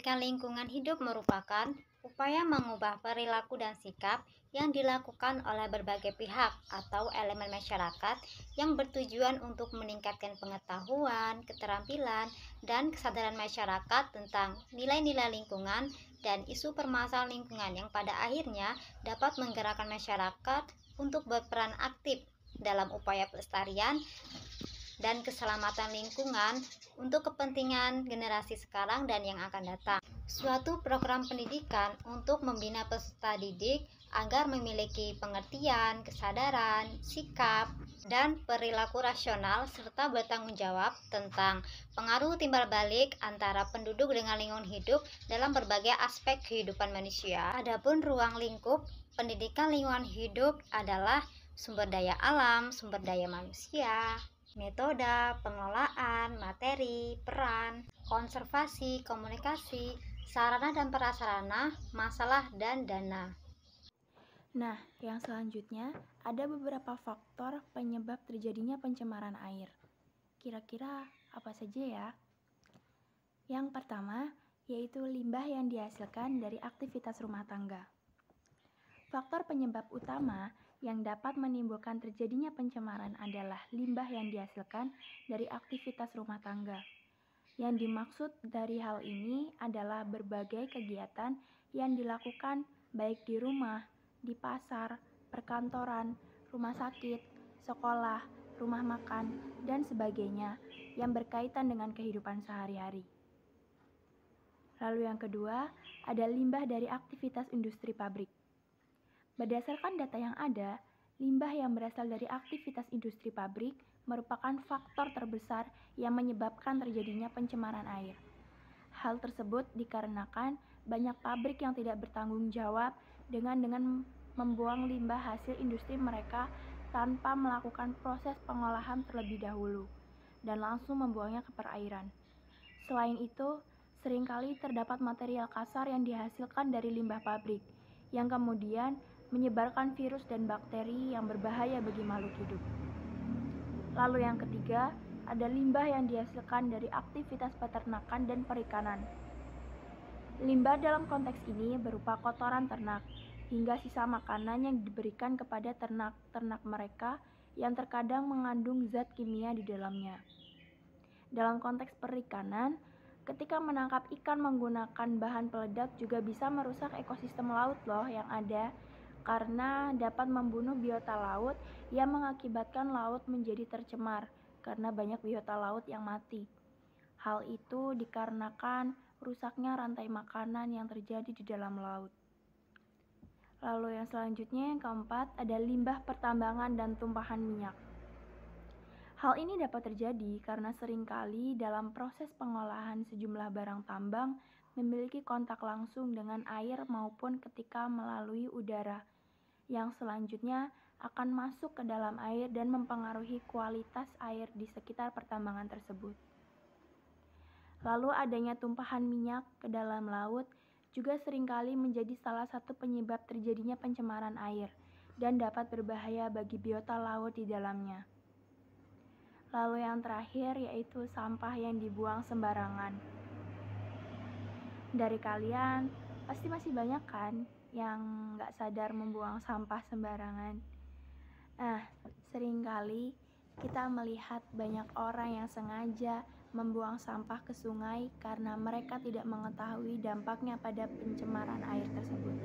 Pendidikan lingkungan hidup merupakan upaya mengubah perilaku dan sikap yang dilakukan oleh berbagai pihak atau elemen masyarakat yang bertujuan untuk meningkatkan pengetahuan, keterampilan, dan kesadaran masyarakat tentang nilai-nilai lingkungan dan isu permasalahan lingkungan yang pada akhirnya dapat menggerakkan masyarakat untuk berperan aktif dalam upaya pelestarian dan keselamatan lingkungan untuk kepentingan generasi sekarang dan yang akan datang. Suatu program pendidikan untuk membina peserta didik agar memiliki pengertian, kesadaran, sikap, dan perilaku rasional serta bertanggung jawab tentang pengaruh timbal balik antara penduduk dengan lingkungan hidup dalam berbagai aspek kehidupan manusia. Adapun ruang lingkup pendidikan lingkungan hidup adalah sumber daya alam, sumber daya manusia, metode, pengelolaan, materi, peran, konservasi, komunikasi, sarana dan prasarana, masalah, dan dana. Nah, yang selanjutnya ada beberapa faktor penyebab terjadinya pencemaran air. Kira-kira apa saja ya? Yang pertama, yaitu limbah yang dihasilkan dari aktivitas rumah tangga. Faktor penyebab utama yang dapat menimbulkan terjadinya pencemaran adalah limbah yang dihasilkan dari aktivitas rumah tangga. Yang dimaksud dari hal ini adalah berbagai kegiatan yang dilakukan baik di rumah, di pasar, perkantoran, rumah sakit, sekolah, rumah makan, dan sebagainya yang berkaitan dengan kehidupan sehari-hari. Lalu yang kedua, ada limbah dari aktivitas industri pabrik. Berdasarkan data yang ada, limbah yang berasal dari aktivitas industri pabrik merupakan faktor terbesar yang menyebabkan terjadinya pencemaran air. Hal tersebut dikarenakan banyak pabrik yang tidak bertanggung jawab dengan membuang limbah hasil industri mereka tanpa melakukan proses pengolahan terlebih dahulu dan langsung membuangnya ke perairan. Selain itu, seringkali terdapat material kasar yang dihasilkan dari limbah pabrik yang kemudian menyebarkan virus dan bakteri yang berbahaya bagi makhluk hidup. Lalu yang ketiga, ada limbah yang dihasilkan dari aktivitas peternakan dan perikanan. Limbah dalam konteks ini berupa kotoran ternak, hingga sisa makanan yang diberikan kepada ternak-ternak mereka yang terkadang mengandung zat kimia di dalamnya. Dalam konteks perikanan, ketika menangkap ikan menggunakan bahan peledak juga bisa merusak ekosistem laut loh yang ada, karena dapat membunuh biota laut yang mengakibatkan laut menjadi tercemar karena banyak biota laut yang mati. Hal itu dikarenakan rusaknya rantai makanan yang terjadi di dalam laut. Lalu yang selanjutnya, yang keempat, ada limbah pertambangan dan tumpahan minyak. Hal ini dapat terjadi karena seringkali dalam proses pengolahan sejumlah barang tambang memiliki kontak langsung dengan air maupun ketika melalui udara, yang selanjutnya akan masuk ke dalam air dan mempengaruhi kualitas air di sekitar pertambangan tersebut. Lalu adanya tumpahan minyak ke dalam laut juga seringkali menjadi salah satu penyebab terjadinya pencemaran air dan dapat berbahaya bagi biota laut di dalamnya. Lalu yang terakhir yaitu sampah yang dibuang sembarangan. Dari kalian pasti masih banyak kan yang gak sadar membuang sampah sembarangan. Nah, seringkali kita melihat banyak orang yang sengaja membuang sampah ke sungai karena mereka tidak mengetahui dampaknya pada pencemaran air tersebut.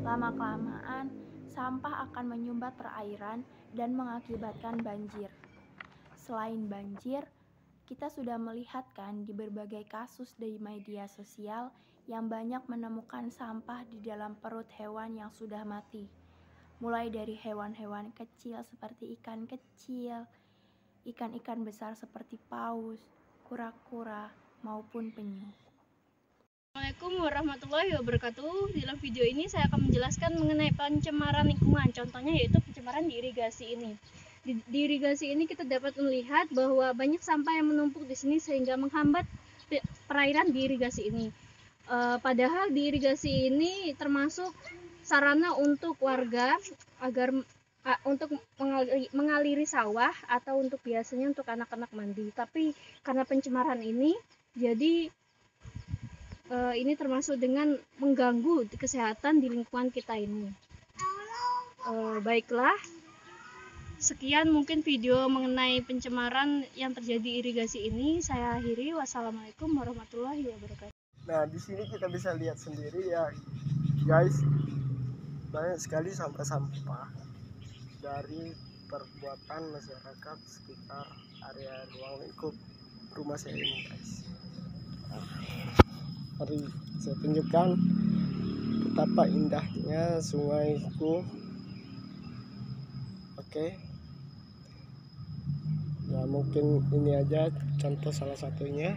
Lama-kelamaan, sampah akan menyumbat perairan dan mengakibatkan banjir. Selain banjir, kita sudah melihat kan di berbagai kasus di media sosial yang banyak menemukan sampah di dalam perut hewan yang sudah mati. Mulai dari hewan-hewan kecil seperti ikan kecil, ikan-ikan besar seperti paus, kura-kura, maupun penyu. Assalamualaikum warahmatullahi wabarakatuh. Dalam video ini saya akan menjelaskan mengenai pencemaran lingkungan. Contohnya yaitu pencemaran di irigasi ini. Di irigasi ini kita dapat melihat bahwa banyak sampah yang menumpuk di sini sehingga menghambat perairan di irigasi ini. Padahal di irigasi ini termasuk sarana untuk warga agar untuk mengaliri sawah atau untuk biasanya untuk anak-anak mandi. Tapi karena pencemaran ini, jadi ini termasuk dengan mengganggu kesehatan di lingkungan kita ini. Baiklah, sekian mungkin video mengenai pencemaran yang terjadi irigasi ini. Saya akhiri. Wassalamualaikum warahmatullahi wabarakatuh. Nah, di sini kita bisa lihat sendiri ya, guys, banyak sekali sampah-sampah dari perbuatan masyarakat sekitar area ruang lingkup rumah saya ini, guys. Mari saya tunjukkan betapa indahnya sungaiku. Oke. Ya, mungkin ini aja contoh salah satunya.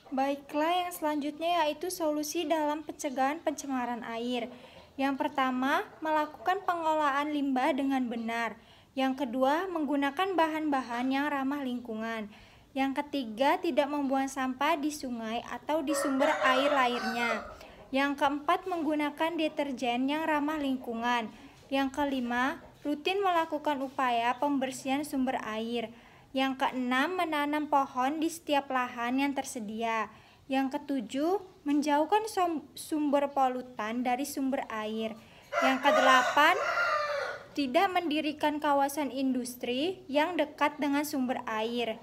Baiklah, yang selanjutnya yaitu solusi dalam pencegahan pencemaran air. Yang pertama, melakukan pengolahan limbah dengan benar. Yang kedua, menggunakan bahan-bahan yang ramah lingkungan. Yang ketiga, tidak membuang sampah di sungai atau di sumber air lainnya. Yang keempat, menggunakan deterjen yang ramah lingkungan. Yang kelima, rutin melakukan upaya pembersihan sumber air. Yang keenam, menanam pohon di setiap lahan yang tersedia. Yang ketujuh, menjauhkan sumber polutan dari sumber air. Yang kedelapan, tidak mendirikan kawasan industri yang dekat dengan sumber air.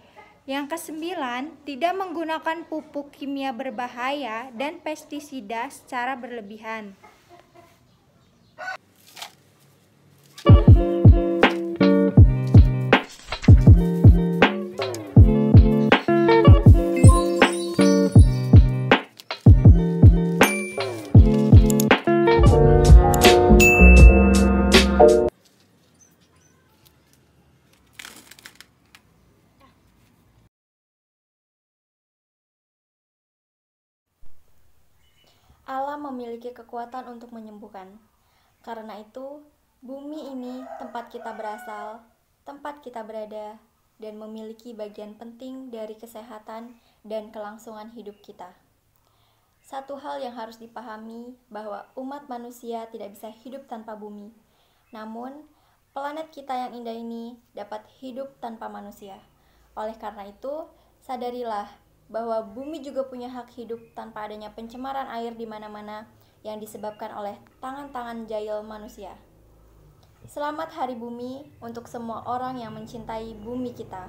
Yang kesembilan, tidak menggunakan pupuk kimia berbahaya dan pestisida secara berlebihan. Alam memiliki kekuatan untuk menyembuhkan. Karena itu, bumi ini tempat kita berasal, tempat kita berada, dan memiliki bagian penting dari kesehatan dan kelangsungan hidup kita. Satu hal yang harus dipahami bahwa umat manusia tidak bisa hidup tanpa bumi. Namun, planet kita yang indah ini dapat hidup tanpa manusia. Oleh karena itu, sadarilah bahwa bumi juga punya hak hidup tanpa adanya pencemaran air di mana-mana yang disebabkan oleh tangan-tangan jahil manusia. Selamat Hari Bumi untuk semua orang yang mencintai bumi kita.